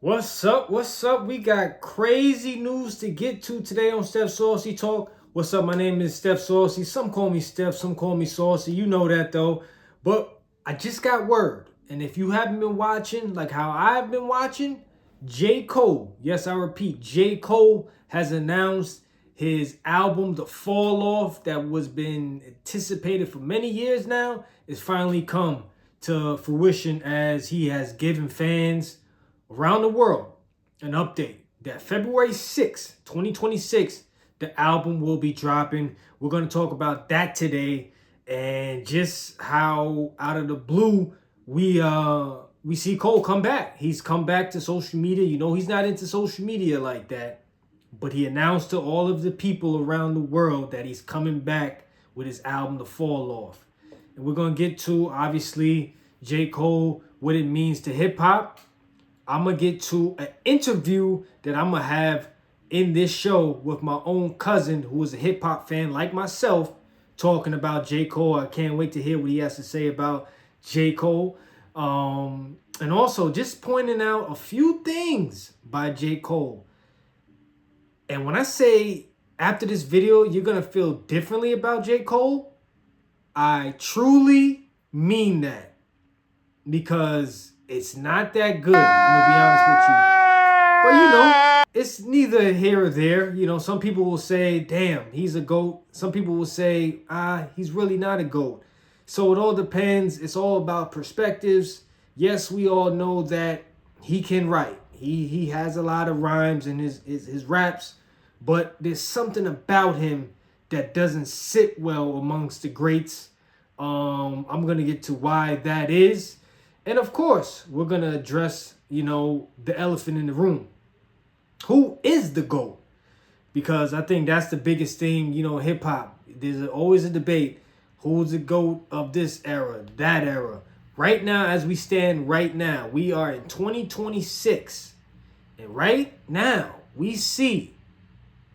What's up? What's up? We got crazy news to get to today on Steph Saucy Talk. What's up? My name is Steph Saucy. Some call me Steph, some call me Saucy. You know that though. But I just got word. And if you haven't been watching, like how I've been watching, J. Cole, yes, I repeat, J. Cole has announced his album, The Fall Off, that was been anticipated for many years now, is finally come to fruition as he has given fans around the world an update that February 6th, 2026, the album will be dropping. We're going to talk about that today and just how out of the blue we see Cole come back. He's come back to social media. You know, he's not into social media like that, but he announced to all of the people around the world that he's coming back with his album The Fall Off. And we're going to get to obviously J. Cole, what it means to hip hop. I'm going to get to an interview that I'm going to have in this show with my own cousin who is a hip hop fan like myself, talking about J. Cole. I can't wait to hear what he has to say about J. Cole. And also just pointing out a few things by J. Cole. And when I say after this video, you're going to feel differently about J. Cole, I truly mean that because it's not that good. I'm gonna be honest with you. But it's neither here or there. Some people will say, damn, he's a GOAT. Some people will say, he's really not a GOAT. So it all depends. It's all about perspectives. Yes, we all know that he can write. He has a lot of rhymes in his raps, but there's something about him that doesn't sit well amongst the greats. I'm gonna get to why that is. And of course, we're going to address, the elephant in the room. Who is the GOAT? Because I think that's the biggest thing, hip hop. There's always a debate. Who's the GOAT of this era, that era? Right now, as we stand right now, we are in 2026. And right now, we see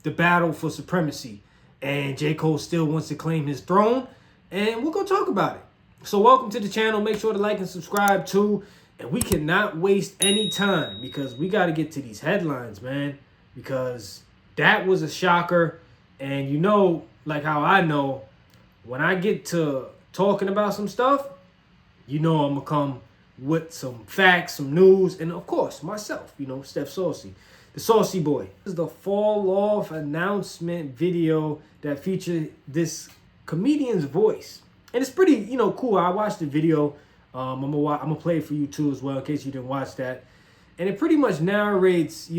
the battle for supremacy. And J. Cole still wants to claim his throne. And we're going to talk about it. So welcome to the channel. Make sure to like and subscribe too. And we cannot waste any time because we got to get to these headlines, man. Because that was a shocker. And like how I know, when I get to talking about some stuff, I'm going to come with some facts, some news, and of course, myself, Steph Saucy, the Saucy Boy. This is the Fall Off announcement video that featured this comedian's voice. And it's pretty, cool. I watched the video. I'm gonna play it for you too as well in case you didn't watch that. And it pretty much narrates,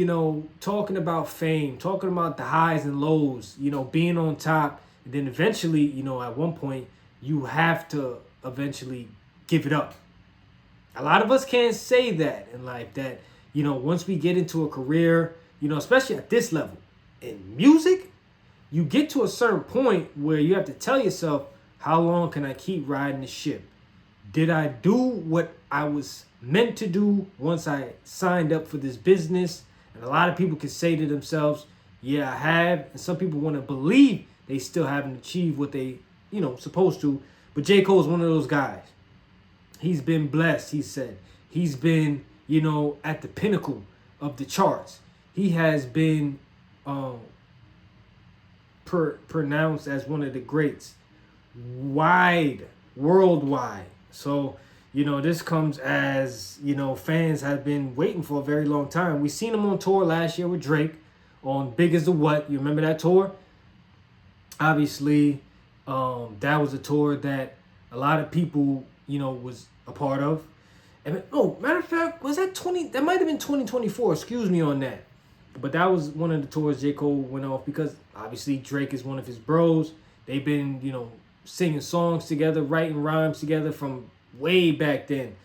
talking about fame, talking about the highs and lows, being on top, and then eventually, at one point, you have to eventually give it up. A lot of us can't say that in life. That once we get into a career, especially at this level in music, you get to a certain point where you have to tell yourself, how long can I keep riding the ship? Did I do what I was meant to do once I signed up for this business? And a lot of people can say to themselves, yeah, I have. And some people want to believe they still haven't achieved what they, supposed to. But J. Cole is one of those guys. He's been blessed, he said. He's been, at the pinnacle of the charts. He has been pronounced as one of the greats worldwide. So, this comes as, fans have been waiting for a very long time. We seen him on tour last year with Drake on Big as the What. You remember that tour? Obviously, that was a tour that a lot of people, was a part of. And matter of fact, was that that might have been 2024, excuse me on that. But that was one of the tours J. Cole went off because obviously Drake is one of his bros. They've been, singing songs together, writing rhymes together from way back then.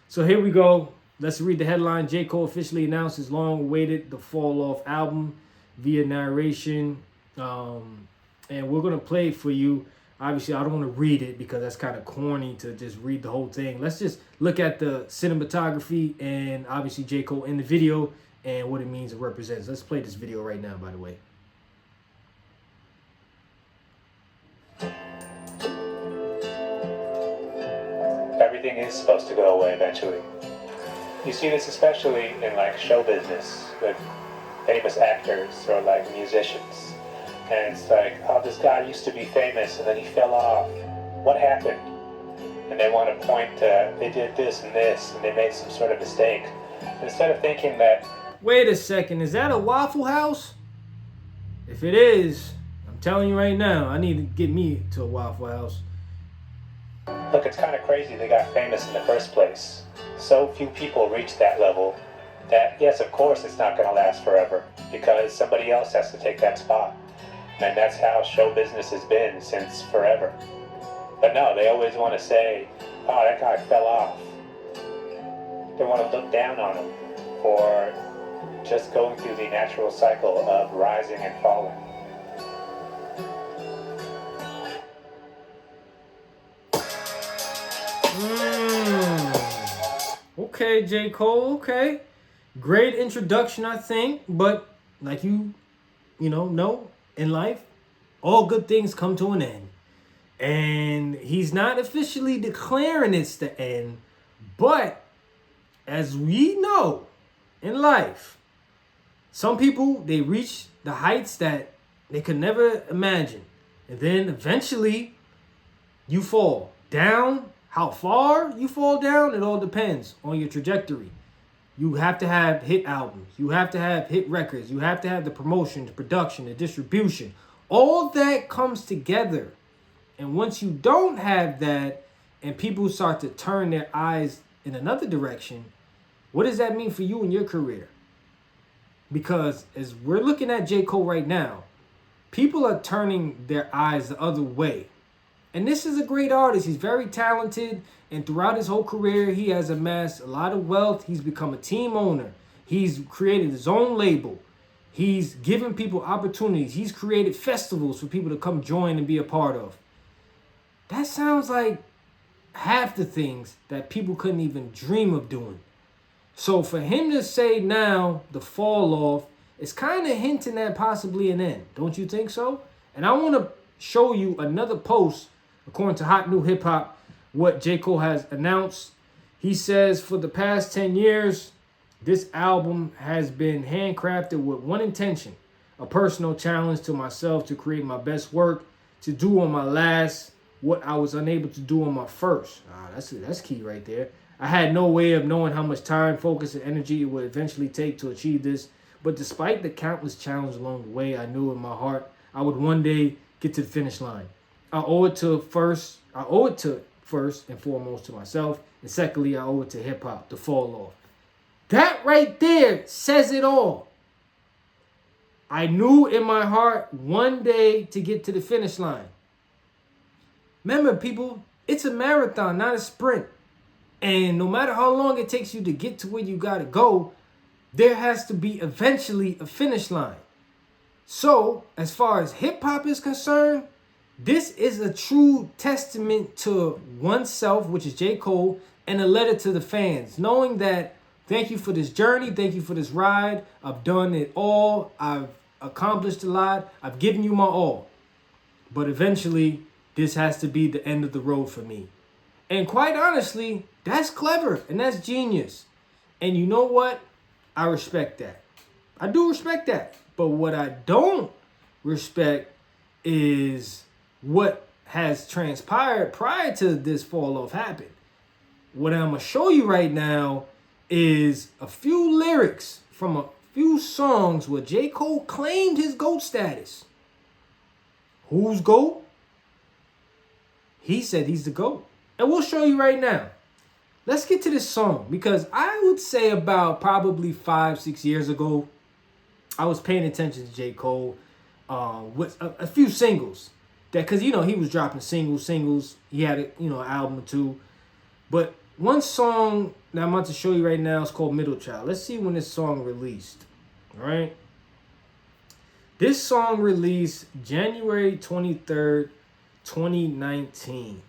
So here we go. Let's read the headline. J. Cole officially announced his long-awaited The Fall Off album via narration. And we're going to play it for you. Obviously, I don't want to read it because that's kind of corny to just read the whole thing. Let's just look at the cinematography and obviously J. Cole in the video and what it means and represents. Let's play this video right now, by the way. Everything is supposed to go away eventually. You see this especially in like show business with famous actors or like musicians. And it's like, oh, this guy used to be famous and then he fell off. What happened? And they want to point to, they did this and they made some sort of mistake. Instead of thinking that, Wait a second, is that a Waffle House? If it is, I'm telling you right now, I need to get me to a Waffle House. look, it's kind of crazy they got famous in the first place. So few people reach that level that, yes, of course it's not going to last forever because somebody else has to take that spot. And that's how show business has been since forever. But no, they always want to say, oh, that guy fell off. They want to look down on him for just going through the natural cycle of rising and falling. Okay, J. Cole, okay. Great introduction, I think. But like you know, in life, all good things come to an end. And he's not officially declaring it's the end. But as we know in life, some people, they reach the heights that they could never imagine. And then eventually you fall down. How far you fall down, it all depends on your trajectory. You have to have hit albums. You have to have hit records. You have to have the promotion, the production, the distribution. All that comes together. And once you don't have that and people start to turn their eyes in another direction, what does that mean for you and your career? Because as we're looking at J. Cole right now, people are turning their eyes the other way. And this is a great artist. He's very talented. And throughout his whole career, he has amassed a lot of wealth. He's become a team owner. He's created his own label. He's given people opportunities. He's created festivals for people to come join and be a part of. That sounds like half the things that people couldn't even dream of doing. So for him to say now the fall off is kind of hinting at possibly an end. Don't you think so? And I want to show you another post, according to Hot New Hip Hop, what J. Cole has announced. He says, for the past 10 years, this album has been handcrafted with one intention, a personal challenge to myself to create my best work, to do on my last what I was unable to do on my first. That's key right there. I had no way of knowing how much time, focus, and energy it would eventually take to achieve this. But despite the countless challenges along the way, I knew in my heart I would one day get to the finish line. I owe it to first and foremost to myself, and secondly, I owe it to hip hop to fall off. That right there says it all. I knew in my heart one day to get to the finish line. Remember, people, it's a marathon, not a sprint. And no matter how long it takes you to get to where you gotta go, there has to be eventually a finish line. So, as far as hip hop is concerned, this is a true testament to oneself, which is J. Cole, and a letter to the fans, knowing that thank you for this journey, thank you for this ride. I've done it all. I've accomplished a lot. I've given you my all. But eventually, this has to be the end of the road for me. And quite honestly, that's clever and that's genius. And you know what? I respect that. I do respect that. But what I don't respect is what has transpired prior to this fall off happened. What I'm going to show you right now is a few lyrics from a few songs where J. Cole claimed his GOAT status. Who's GOAT? He said he's the GOAT. And we'll show you right now. Let's get to this song, because I would say about probably 5-6 years ago, I was paying attention to J. Cole with a few singles. That, because, he was dropping singles. He had an album or two. But one song that I'm about to show you right now is called Middle Child. Let's see when this song released. All right. This song released January 23rd, 2019.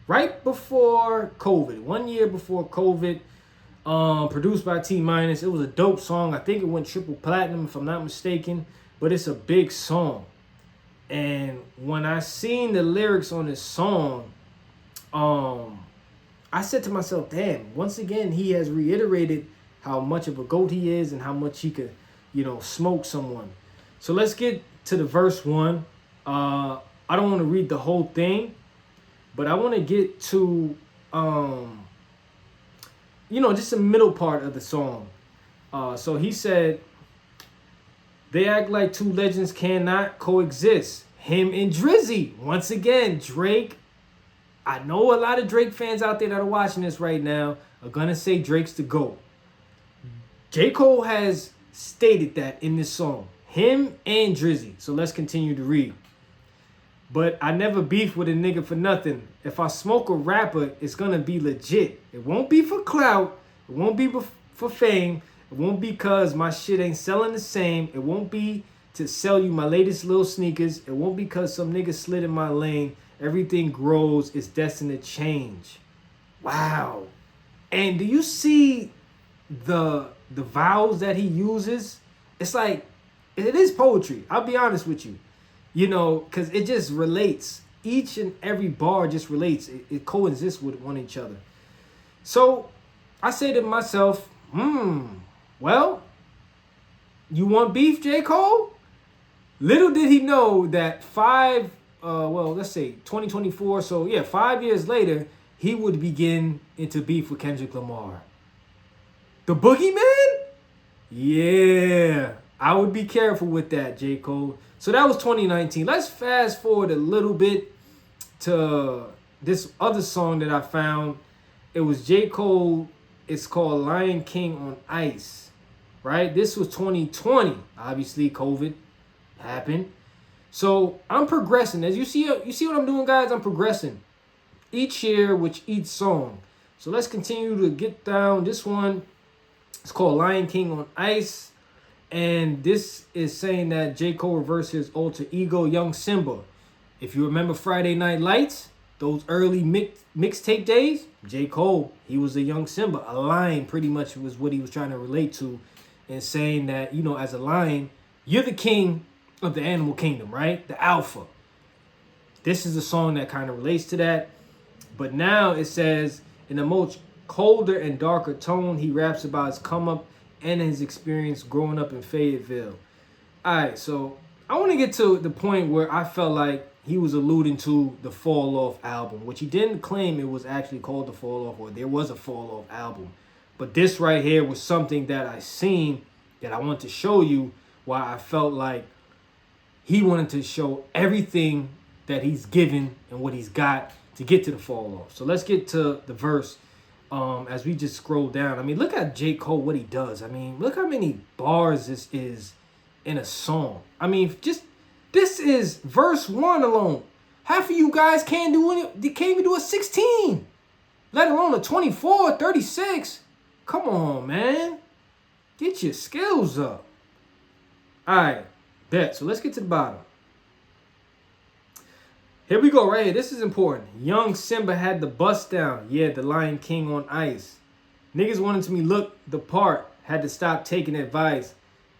Right before COVID. 1 year before COVID. Produced by T-Minus. It was a dope song. I think it went triple platinum, if I'm not mistaken. But it's a big song. And when I seen the lyrics on this song, I said to myself, damn, once again, he has reiterated how much of a GOAT he is and how much he could, smoke someone. So let's get to the verse 1. I don't want to read the whole thing, but I want to get to, just the middle part of the song. So he said, they act like two legends cannot coexist. Him and Drizzy. Once again, Drake. I know a lot of Drake fans out there that are watching this right now are going to say Drake's the GOAT. J. Cole has stated that in this song. Him and Drizzy. So let's continue to read. But I never beef with a nigga for nothing. If I smoke a rapper, it's going to be legit. It won't be for clout. It won't be for fame. It won't be because my shit ain't selling the same. It won't be to sell you my latest little sneakers. It won't be because some nigga slid in my lane. Everything grows. It's destined to change. Wow. And do you see the vowels that he uses? It's like, it is poetry. I'll be honest with you. Because it just relates. Each and every bar just relates. It coexists with one each other. So I say to myself, well, you want beef, J. Cole? Little did he know that 2024, so yeah, 5 years later, he would begin into beef with Kendrick Lamar. The Boogeyman? Yeah, I would be careful with that, J. Cole. So that was 2019. Let's fast forward a little bit to this other song that I found. It was J. Cole. It's called Lion King on Ice, right? This was 2020. Obviously, COVID happened. So I'm progressing. As you see what I'm doing, guys? I'm progressing each year with each song. So let's continue to get down. This one is called Lion King on Ice. And this is saying that J. Cole reversed his alter ego, Young Simba. If you remember Friday Night Lights, those early mixtape days, J. Cole, he was a young Simba. A lion pretty much was what he was trying to relate to, and saying that, as a lion, you're the king of the animal kingdom, right? The alpha. This is a song that kind of relates to that. But now it says, in a much colder and darker tone, he raps about his come up and his experience growing up in Fayetteville. All right, so I want to get to the point where I felt like he was alluding to the Fall Off album, which he didn't claim it was actually called the Fall Off, or there was a Fall Off album. But this right here was something that I seen that I want to show you, why I felt like he wanted to show everything that he's given and what he's got to get to the Fall Off. So let's get to the verse as we just scroll down. I mean, look at J. Cole, what he does. I mean, look how many bars this is in a song. I mean, this is verse 1 alone. Half of you guys can't even do a 16, let alone a 24, 36. Come on, man. Get your skills up. All right, bet. So let's get to the bottom. Here we go, right here. This is important. Young Simba had the bust down. Yeah, the Lion King on Ice. Niggas wanted to me look the part. Had to stop taking advice.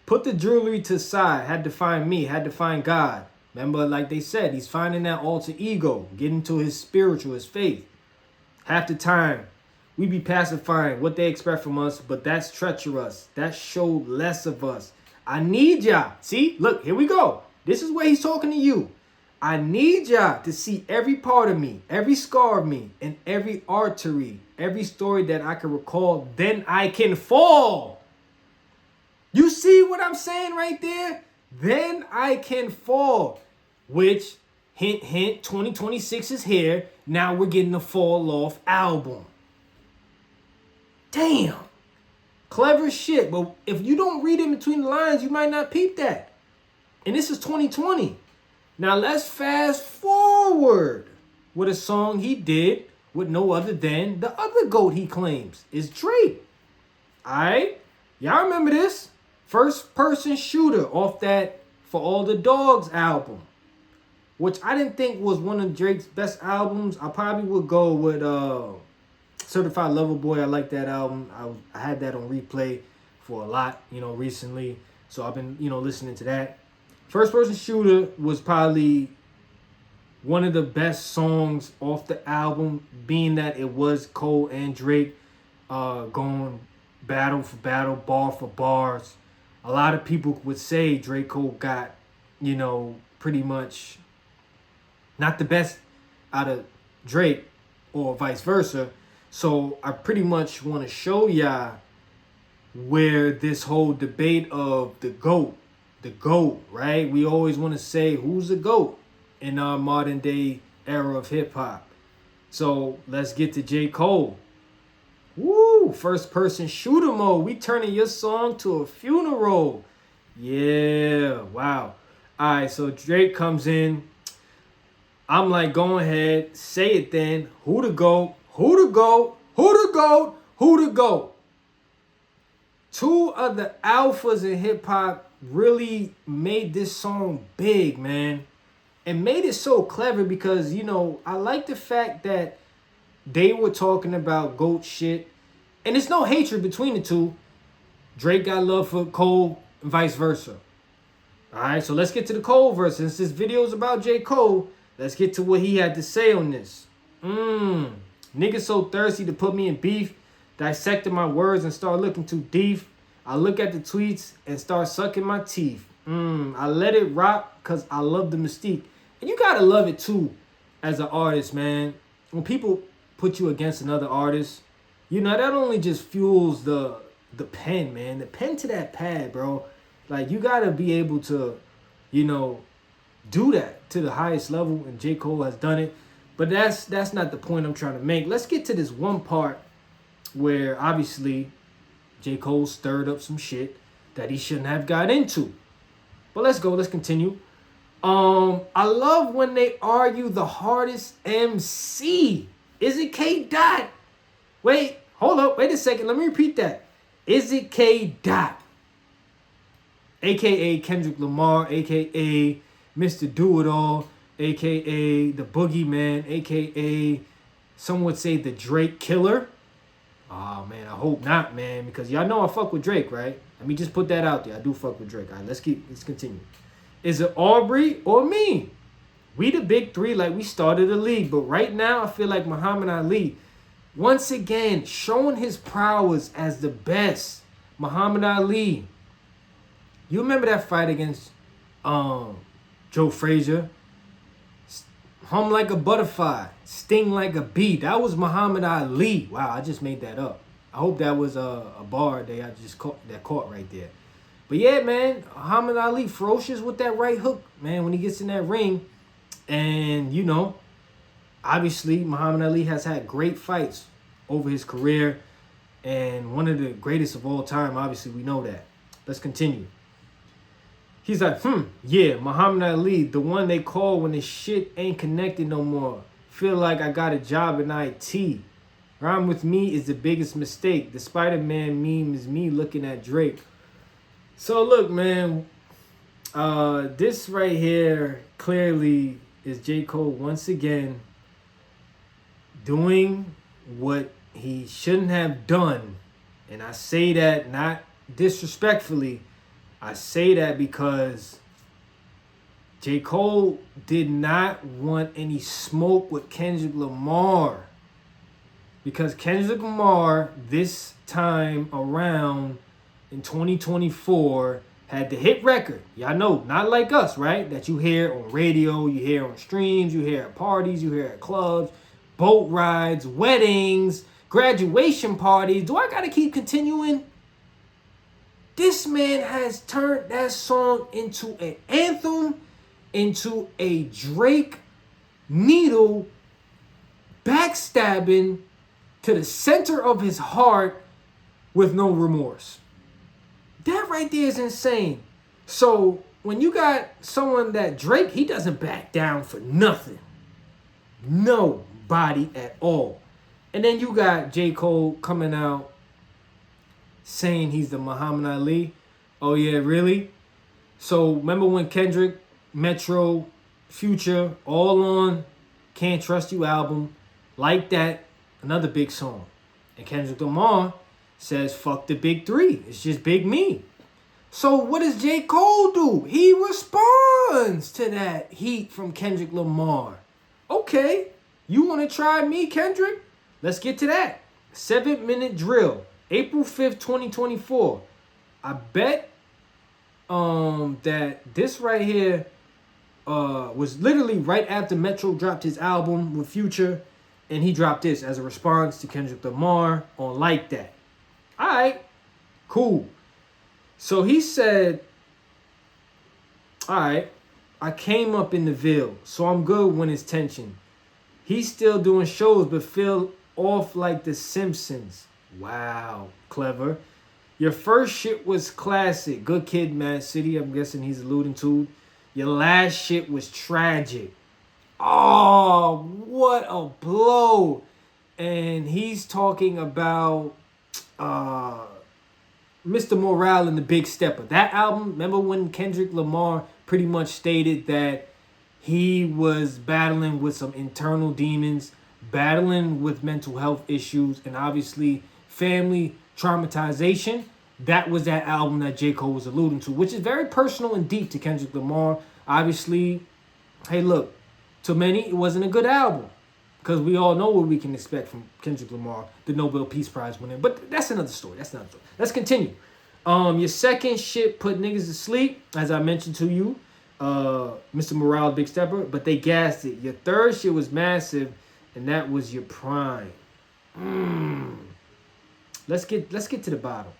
Put the jewelry to the side. Had to find me. Had to find God. Remember, like they said, he's finding that alter ego. Getting to his spiritual, his faith. Half the time, we be pacifying what they expect from us, but that's treacherous. That showed less of us. I need y'all. See, look, here we go. This is where he's talking to you. I need y'all to see every part of me, every scar of me, and every artery, every story that I can recall. Then I can fall. You see what I'm saying right there? Then I can fall. Which, hint, hint, 2026 is here. Now we're getting the Fall Off album. Damn. Clever shit. But if you don't read in between the lines, you might not peep that. And this is 2020. Now let's fast forward with a song he did with no other than the other GOAT he claims is Drake. Alright? Y'all remember this? First Person Shooter off that For All the Dogs album, which I didn't think was one of Drake's best albums. I probably would go with Certified Lover Boy. I like that album. I had that on replay for a lot, recently. So I've been, listening to that. First Person Shooter was probably one of the best songs off the album, being that it was Cole and Drake going battle for battle, bar for bars. A lot of people would say Drake Cole got, pretty much not the best out of Drake or vice versa. So I pretty much want to show y'all where this whole debate of the GOAT, right? We always want to say who's the GOAT in our modern day era of hip hop. So let's get to J. Cole. Woo! First person shooter mode. We turning your song to a funeral. Yeah, wow. All right, so Drake comes in. I'm like, go ahead, say it then. Who the GOAT? Who the GOAT? Who the GOAT? Who the GOAT? Two of the alphas in hip hop really made this song big, man. And made it so clever because, I like the fact that they were talking about GOAT shit. And there's no hatred between the two. Drake got love for Cole and vice versa. All right, so let's get to the Cole verse. Since this video is about J. Cole, let's get to what he had to say on this. Niggas so thirsty to put me in beef, dissecting my words and start looking too deep. I look at the tweets and start sucking my teeth. I let it rock because I love the mystique. And you gotta love it too as an artist, man. When people put you against another artist, that only just fuels the pen, man. The pen to that pad, bro. Like, you gotta be able to, do that to the highest level, and J. Cole has done it. But that's not the point I'm trying to make. Let's get to this one part where obviously J. Cole stirred up some shit that he shouldn't have got into. But let's go. Let's continue. I love when they argue the hardest MC. Is it K. Dot? Wait, hold up. Wait a second. Let me repeat that. Is it K. Dot? AKA Kendrick Lamar, AKA Mr. Do-It-All, AKA the Boogeyman, AKA some would say the Drake Killer. Oh, man, I hope not, man, because y'all know I fuck with Drake, right? Let me just put that out there. I do fuck with Drake. All right, let's continue. Is it Aubrey or me? We the big three like we started a league, but right now I feel like Muhammad Ali, once again, showing his prowess as the best. Muhammad Ali. You remember that fight against Joe Frazier? Hum like a butterfly, sting like a bee. That was Muhammad Ali. Wow, I just made that up. I hope that was a bar I just caught right there. But yeah, man, Muhammad Ali, ferocious with that right hook, man, when he gets in that ring. And, obviously Muhammad Ali has had great fights over his career. And one of the greatest of all time, obviously we know that. Let's continue. He's like, yeah, Muhammad Ali, the one they call when the shit ain't connected no more. Feel like I got a job in IT. Rhyme with me is the biggest mistake. The Spider-Man meme is me looking at Drake. So look, man, this right here clearly is J. Cole once again doing what he shouldn't have done. And I say that not disrespectfully. I say that because J. Cole did not want any smoke with Kendrick Lamar. Because Kendrick Lamar, this time around in 2024, had the hit record. Y'all know, not like us, right? That you hear on radio, you hear on streams, you hear at parties, you hear at clubs, boat rides, weddings, graduation parties. Do I gotta keep continuing? This man has turned that song into an anthem, into a Drake needle backstabbing to the center of his heart with no remorse. That right there is insane. So when you got someone that Drake, he doesn't back down for nothing. Nobody at all. And then you got J. Cole coming out saying he's the Muhammad Ali. Oh yeah, really? So remember when Kendrick, Metro, Future, all on Can't Trust You album, like that, another big song. And Kendrick Lamar says, fuck the big three. It's just big me. So what does J. Cole do? He responds to that heat from Kendrick Lamar. Okay, you want to try me, Kendrick? Let's get to that. 7-minute drill, April 5th, 2024. I bet that this right here was literally right after Metro dropped his album with Future, and he dropped this as a response to Kendrick Lamar on Like That. All right, cool. So he said, all right, I came up in the Ville, so I'm good when it's tension. He's still doing shows, but feel off like The Simpsons. Wow, clever. Your first shit was classic. Good Kid, Mad City, I'm guessing he's alluding to. Your last shit was tragic. Oh, what a blow. And he's talking about Mr. Morale and the Big Stepper. That album, remember when Kendrick Lamar pretty much stated that he was battling with some internal demons, battling with mental health issues, and obviously family traumatization? That was that album that J. Cole was alluding to, which is very personal and deep to Kendrick Lamar. Obviously, hey, look, to many, it wasn't a good album, because we all know what we can expect from Kendrick Lamar, the Nobel Peace Prize winner. But that's another story. Let's continue. Your second shit put niggas to sleep, as I mentioned to you, Mr. Morale, Big Stepper, but they gassed it. Your third shit was massive, and that was your prime. Let's get to the bottom.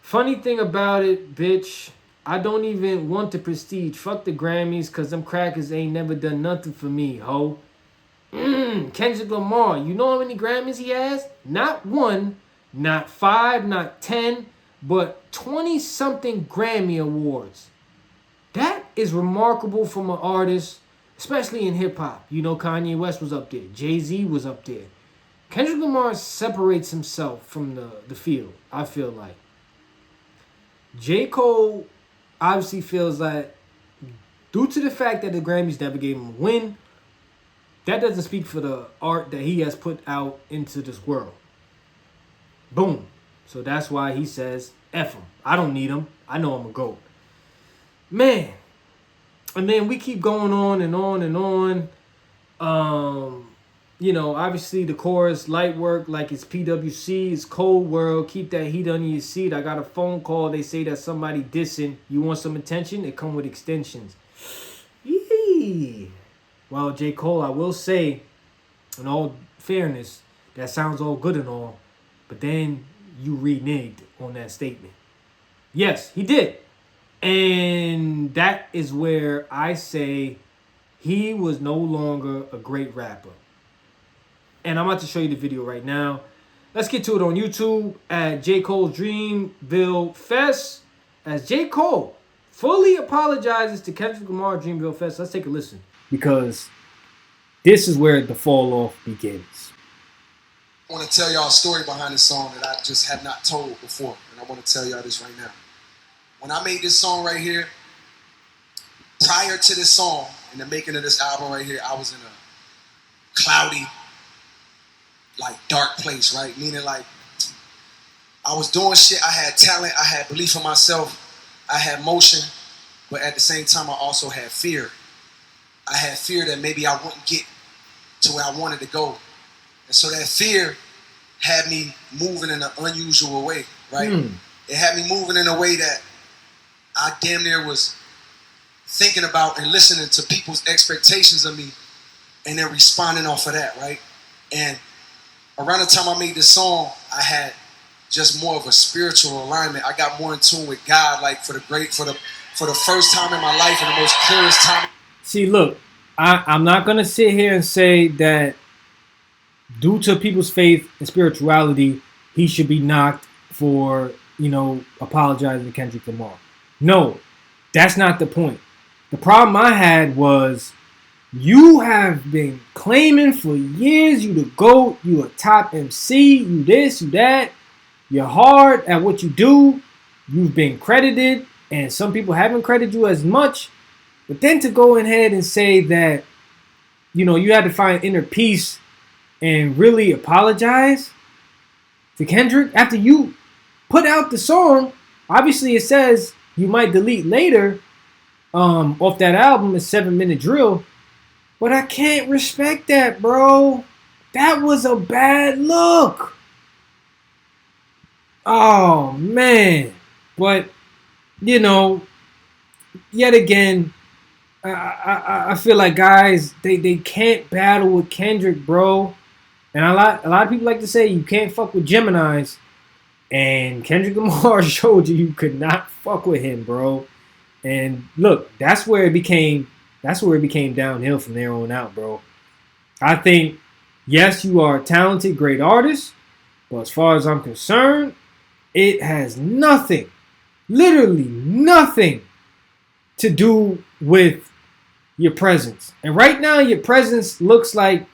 Funny thing about it, bitch, I don't even want the prestige. Fuck the Grammys, cause them crackers ain't never done nothing for me, ho. Kendrick Lamar, you know how many Grammys he has? Not 1, not 5, not 10, but 20-something Grammy Awards. That is remarkable from an artist, especially in hip-hop. You know, Kanye West was up there. Jay-Z was up there. Kendrick Lamar separates himself from the field, I feel like. J. Cole obviously feels like, due to the fact that the Grammys never gave him a win, that doesn't speak for the art that he has put out into this world. Boom. So that's why he says, F him. I don't need him. I know I'm a GOAT. Man. And then we keep going on and on and on. You know, obviously the chorus, light work like it's PWC, it's cold world, keep that heat under your seat. I got a phone call, they say that somebody dissing. You want some attention? It come with extensions. Yee. Well, J. Cole, I will say, in all fairness, that sounds all good and all, but then you reneged on that statement. Yes, he did. And that is where I say he was no longer a great rapper. And I'm about to show you the video right now. Let's get to it on YouTube at J. Cole's Dreamville Fest. As J. Cole fully apologizes to Kendrick Lamar Dreamville Fest. Let's take a listen. Because this is where the fall off begins. I want to tell y'all a story behind this song that I just have not told before. And I want to tell y'all this right now. When I made this song right here, prior to this song and the making of this album right here, I was in a cloudy, like dark place, right? Meaning like I was doing shit, I had talent, I had belief in myself, I had motion, but at the same time I also had fear. I had fear that maybe I wouldn't get to where I wanted to go. And so that fear had me moving in an unusual way, right? It had me moving in a way that I damn near was thinking about and listening to people's expectations of me and then responding off of that, right? And around the time I made this song, I had just more of a spiritual alignment. I got more in tune with God, like for the first time in my life and the most clearest time. See, look, I'm not going to sit here and say that due to people's faith and spirituality, he should be knocked for, apologizing to Kendrick Lamar. No, that's not the point. The problem I had was you have been claiming for years you the GOAT, you a top MC, you this, you that. You're hard at what you do. You've been credited, and some people haven't credited you as much. But then to go ahead and say that, you had to find inner peace and really apologize to Kendrick after you put out the song. Obviously, it says you might delete later off that album, a 7-minute drill. But I can't respect that, bro. That was a bad look. Oh, man. But, you know, yet again, I feel like guys, they can't battle with Kendrick, bro. And a lot of people like to say you can't fuck with Geminis. And Kendrick Lamar showed you could not fuck with him, bro. And look, that's where it became downhill from there on out, bro. I think, yes, you are a talented, great artist, but as far as I'm concerned, it has nothing, literally nothing, to do with your presence. And right now, your presence looks like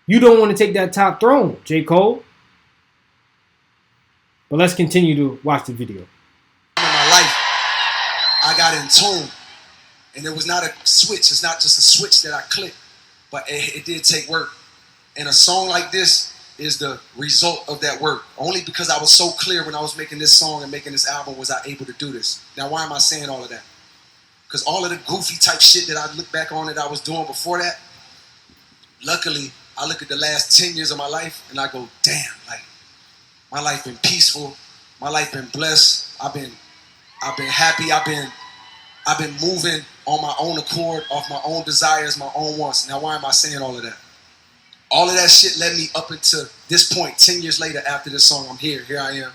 you don't want to take that top throne, J. Cole. But let's continue to watch the video. In my life, I got in tune. And it was not a switch. It's not just a switch that I clicked. But it did take work. And a song like this is the result of that work. Only because I was so clear when I was making this song and making this album was I able to do this. Now, why am I saying all of that? Because all of the goofy type shit that I look back on that I was doing before that, luckily, I look at the last 10 years of my life and I go, damn, like, my life been peaceful. My life been blessed. I've been happy. I've been moving on my own accord, off my own desires, my own wants. Now, why am I saying all of that? All of that shit led me up until this point, 10 years later after this song. I'm here. Here I am.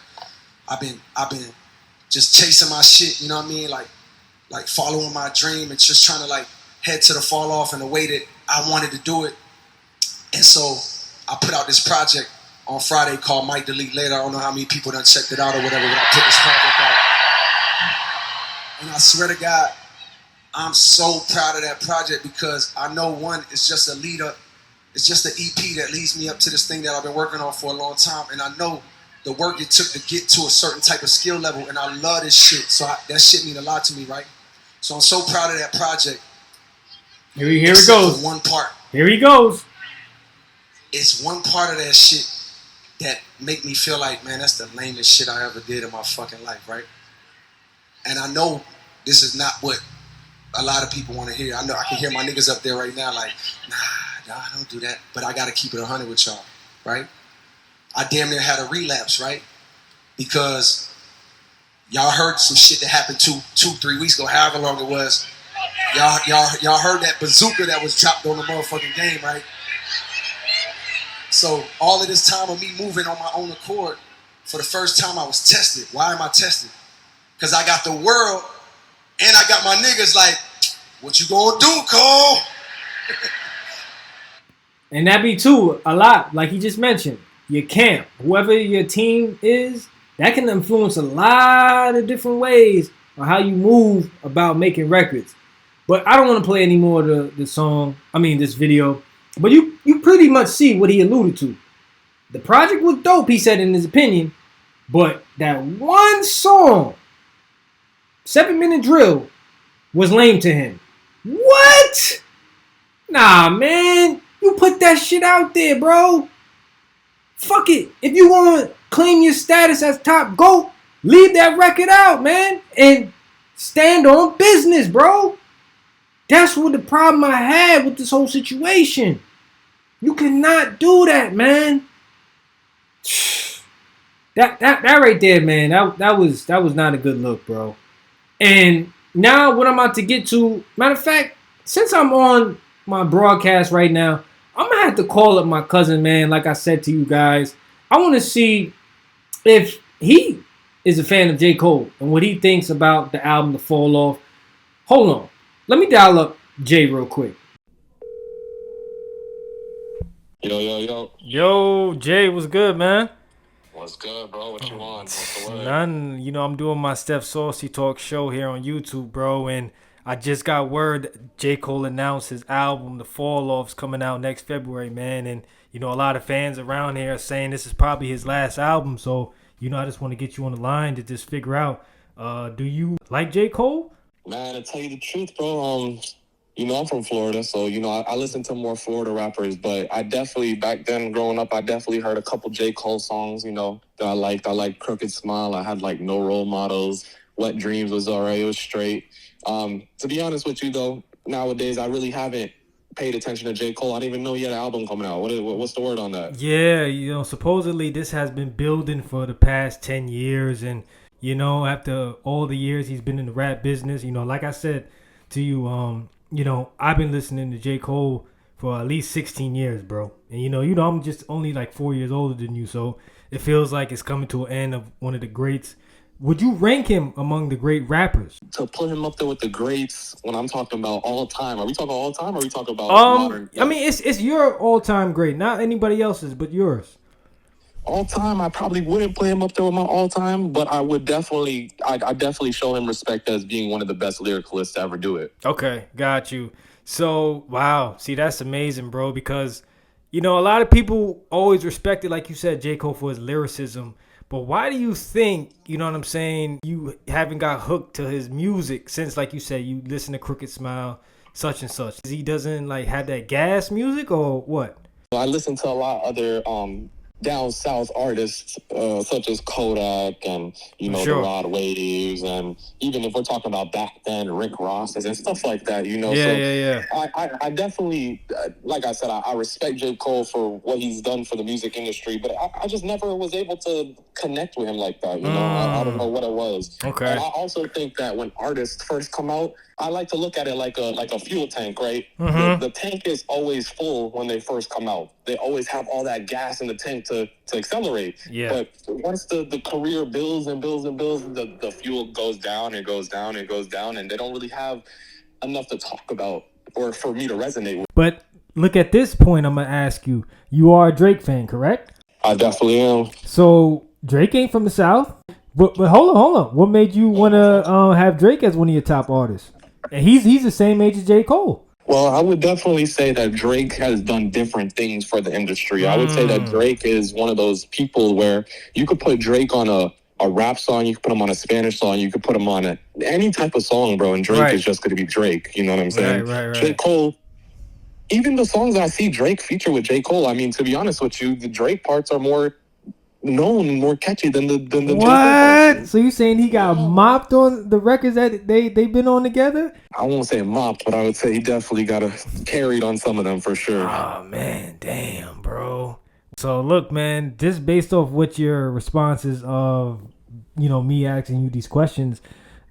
I've been just chasing my shit, you know what I mean? Like following my dream and just trying to like head to the fall off in the way that I wanted to do it. And so I put out this project on Friday called Might Delete Later. I don't know how many people done checked it out or whatever, but I put this project out. And I swear to God, I'm so proud of that project because I know, one, it's just a lead up. It's just an EP that leads me up to this thing that I've been working on for a long time. And I know the work it took to get to a certain type of skill level. And I love this shit. So that shit mean a lot to me, right? So I'm so proud of that project. Here he goes. One part. Here he goes. It's one part of that shit that make me feel like, man, that's the lamest shit I ever did in my fucking life, right? And I know this is not what a lot of people want to hear. I know I can hear my niggas up there right now like, nah, don't do that. But I got to keep it 100 with y'all, right? I damn near had a relapse, right? Because y'all heard some shit that happened 3 weeks ago, however long it was. Y'all heard that bazooka that was dropped on the motherfucking game, right? So all of this time of me moving on my own accord, for the first time I was tested. Why am I tested? Because I got the world and I got my niggas like, what you gonna do, Cole? And that be too a lot, like he just mentioned. Your camp, whoever your team is, that can influence a lot of different ways on how you move about making records. But I don't want to play any more of this video. But you pretty much see what he alluded to. The project was dope, he said in his opinion. But that one song, 7-minute drill, was lame to him. What? Nah, man. You put that shit out there, bro. Fuck it. If you want to claim your status as top GOAT, leave that record out, man. And stand on business, bro. That's what the problem I had with this whole situation. You cannot do that, man. That right there, man. That was not a good look, bro. And now what I'm about to get to, matter of fact, since I'm on my broadcast right now, I'm gonna have to call up my cousin, man. Like I said to you guys, I want to see if he is a fan of J. Cole and what he thinks about the album The Fall Off. Hold on. Let me dial up Jay real quick. Yo. Yo, Jay, what's good, man? What's good, bro? What you want? What's the word? None. You know, I'm doing my Steph Saucy Talk show here on YouTube, bro, and I just got word J. Cole announced his album, The Fall Off's coming out next February, man. And, you know, a lot of fans around here are saying this is probably his last album. So, you know, I just want to get you on the line to just figure out, do you like J. Cole? Man, to tell you the truth, bro, you know, I'm from Florida, so, you know, I listen to more Florida rappers, but I definitely, back then, growing up, I definitely heard a couple J. Cole songs, you know, that I liked. I liked Crooked Smile. I had, like, No Role Models. Wet Dreams was all right. It was straight. To be honest with you, though, nowadays, I really haven't paid attention to J. Cole. I didn't even know he had an album coming out. What's the word on that? Yeah, supposedly this has been building for the past 10 years. And, after all the years he's been in the rap business, like I said to you, I've been listening to J. Cole for at least 16 years, bro. And, I'm just only like 4 years older than you. So it feels like it's coming to an end of one of the greats. Would you rank him among the great rappers? To put him up there with the greats, when I'm talking about all time, are we talking all time or are we talking about modern? I mean, it's your all-time great, not anybody else's, but yours. All time, I probably wouldn't play him up there with my all time, but I would definitely, I definitely show him respect as being one of the best lyricalists to ever do it. Okay, got you. So, wow, see, that's amazing, bro, because, a lot of people always respected, like you said, J. Cole for his lyricism. But why do you think, you know what I'm saying, you haven't got hooked to his music since, like you said, you listen to Crooked Smile, such and such? He doesn't, have that gas music or what? I listen to a lot of other down south artists such as Kodak and the Rod Waves, and even if we're talking about back then, Rick Ross's and stuff like that, Yeah. I definitely, like I said, I respect J. Cole for what he's done for the music industry, but I just never was able to connect with him like that. I don't know what it was. Okay. And I also think that when artists first come out, I like to look at it like a fuel tank, right? Mm-hmm. The tank is always full when they first come out. They always have all that gas in the tank to accelerate. Yeah. But once the career builds and builds and builds, the fuel goes down and goes down and goes down, and they don't really have enough to talk about or for me to resonate with. But look, at this point, I'm going to ask you, you are a Drake fan, correct? I definitely am. So Drake ain't from the South? But hold on. What made you want to have Drake as one of your top artists? And he's the same age as J. Cole. Well, I would definitely say that Drake has done different things for the industry. I would say that Drake is one of those people where you could put Drake on a rap song, you could put him on a Spanish song, you could put him on any type of song, bro, and Drake is just going to be Drake. You know what I'm saying? Right. J. Cole, even the songs I see Drake feature with J. Cole, I mean, to be honest with you, the Drake parts are more known and more catchy than the what? So you saying he got mopped on the records that they've been on together? I won't say mopped, but I would say he definitely got carried on some of them for sure. Oh man, damn, bro. So look, man, just based off what your responses of me asking you these questions,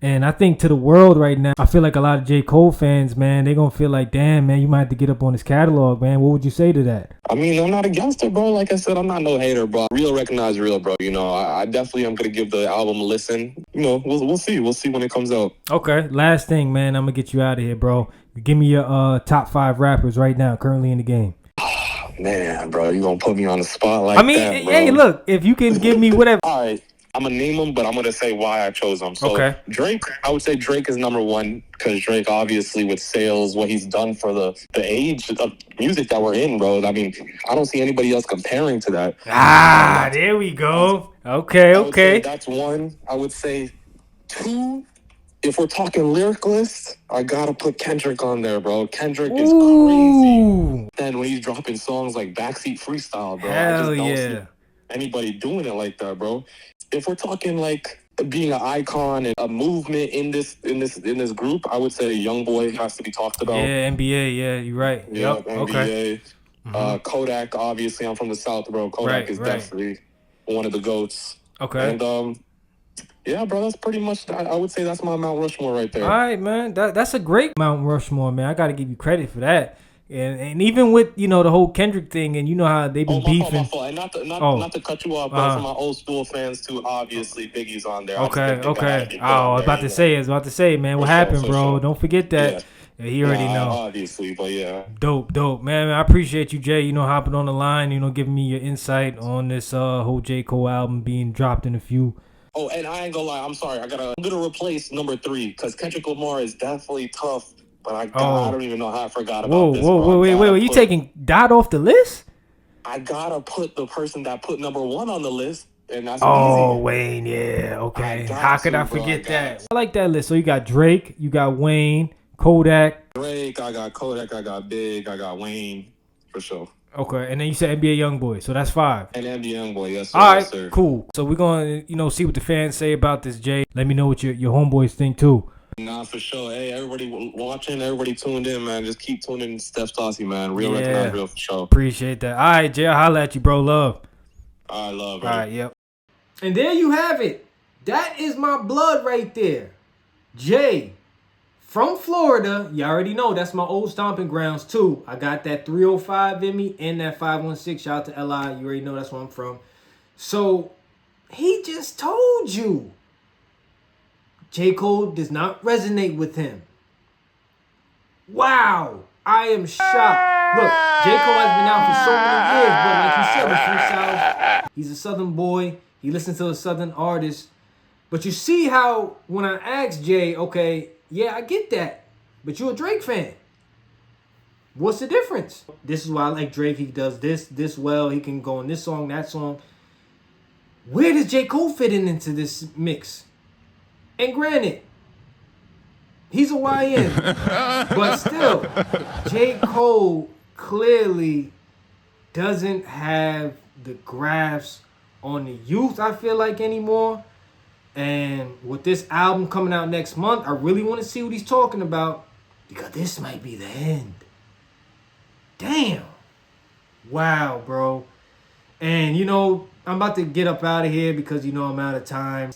and I think to the world right now, I feel like a lot of J. Cole fans, man, they're going to feel like, damn, man, you might have to get up on his catalog, man. What would you say to that? I mean, I'm not against it, bro. Like I said, I'm not no hater, bro. Real recognize real, bro. I definitely am going to give the album a listen. We'll see. We'll see when it comes out. Okay. Last thing, man. I'm going to get you out of here, bro. Give me your top 5 rappers right now, currently in the game. Man, bro, you going to put me on the spot like that, bro. Hey, look, if you can give me whatever. All right. I'm going to name them, but I'm going to say why I chose them. So okay. Drake, I would say Drake is number one because Drake, obviously, with sales, what he's done for the age of music that we're in, bro. I mean, I don't see anybody else comparing to that. There we go. Okay. That's one. I would say two. If we're talking lyricalist, I got to put Kendrick on there, bro. Kendrick is crazy. Then when he's dropping songs like Backseat Freestyle, bro, I just don't see anybody doing it like that, bro. If we're talking like being an icon and a movement in this group, I would say YoungBoy has to be talked about. Yeah, NBA. Yeah, you're right. Yeah, yep. NBA. Okay. Kodak, obviously, I'm from the South, bro. Kodak is definitely one of the GOATs. Okay. And yeah, bro, that's pretty much. I would say that's my Mount Rushmore right there. All right, man. That's a great Mount Rushmore, man. I got to give you credit for that. And even with the whole Kendrick thing, and how they've been beefing. My fault. And not to cut you off, but for my old school fans too, obviously Biggie's on there. Okay. I was about to say, man, what happened, bro? Sure. Don't forget that. Yeah, he already know. Obviously, but yeah. Dope, man. I appreciate you, Jay. Hopping on the line. Giving me your insight on this whole J. Cole album being dropped in a few. Oh, and I ain't gonna lie. I'm sorry. I'm gonna replace number 3 because Kendrick Lamar is definitely tough. But I don't even know how I forgot about this. Wait. You taking Dot off the list? I gotta put the person that put number 1 on the list, and that's easy. Wayne, yeah, okay. How could I forget that? I like that list. So you got Drake, you got Wayne, Kodak. Drake, I got Kodak, I got Big, I got Wayne, for sure. Okay, and then you said NBA YoungBoy, so that's 5. And NBA YoungBoy, yes sir. All right, yes, sir. Cool. So we're gonna, see what the fans say about this, Jay. Let me know what your homeboys think too. Nah, for sure. Hey, everybody watching, everybody tuned in, man. Just keep tuning in to Steph Saucy, man. Real recognize real for sure. Appreciate that. All right, Jay, I'll holler at you, bro. Love. I love it. All right, yep. And there you have it. That is my blood right there. Jay from Florida. You already know that's my old stomping grounds too. I got that 305 in me and that 516. Shout out to LI. You already know that's where I'm from. So he just told you J. Cole does not resonate with him. Wow. I am shocked. Look, J. Cole has been out for so many years, but like you said, he's from South. He's a Southern boy. He listens to a Southern artist. But you see how when I asked Jay, okay, yeah, I get that, but you're a Drake fan. What's the difference? This is why I like Drake. He does this well. He can go on this song, that song. Where does J. Cole fit into this mix? And granted, he's a YN. But still, J. Cole clearly doesn't have the grasp on the youth, I feel like, anymore. And with this album coming out next month, I really want to see what he's talking about, because this might be the end. Damn. Wow, bro. And, you know, I'm about to get up out of here because, you know, I'm out of time.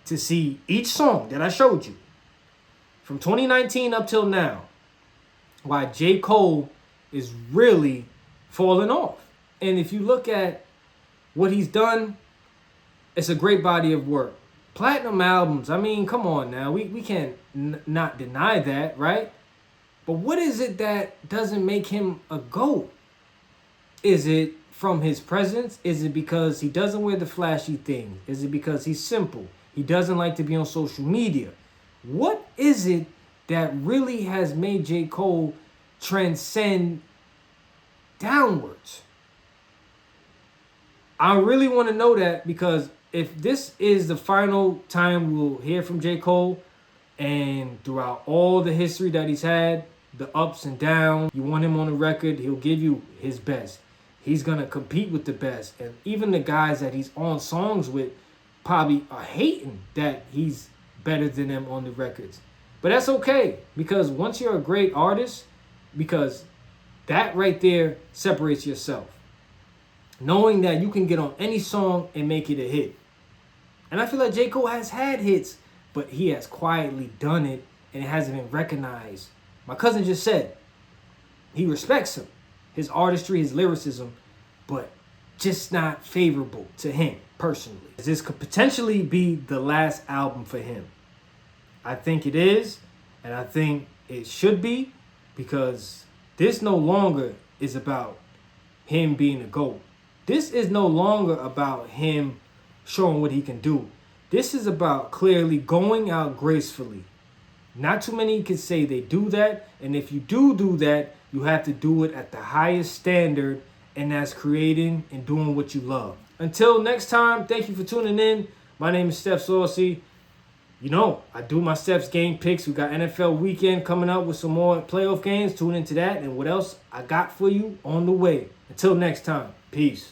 To see each song that I showed you from 2019 up till now, why J. Cole is really falling off. And if you look at what he's done, it's a great body of work. Platinum albums, I mean, come on now. We can't not deny that, right? But what is it that doesn't make him a GOAT? Is it from his presence? Is it because he doesn't wear the flashy things? Is it because he's simple? He doesn't like to be on social media. What is it that really has made J. Cole transcend downwards? I really want to know that, because if this is the final time we'll hear from J. Cole, and throughout all the history that he's had, the ups and downs, you want him on the record, he'll give you his best. He's going to compete with the best. And even the guys that he's on songs with probably are hating that he's better than them on the records. But that's okay, because once you're a great artist, because that right there separates yourself. Knowing that you can get on any song and make it a hit. And I feel like J. Cole has had hits, but he has quietly done it and it hasn't been recognized. My cousin just said he respects him, his artistry, his lyricism, but just not favorable to him personally. This could potentially be the last album for him. I think it is, and I think it should be, because this no longer is about him being a GOAT. This is no longer about him showing what he can do. This is about clearly going out gracefully. Not too many can say they do that, and if you do that, you have to do it at the highest standard, and that's creating and doing what you love. Until next time, thank you for tuning in. My name is Steph Saucy. You know, I do my Steph's game picks. We got NFL weekend coming up with some more playoff games. Tune into that and what else I got for you on the way. Until next time, peace.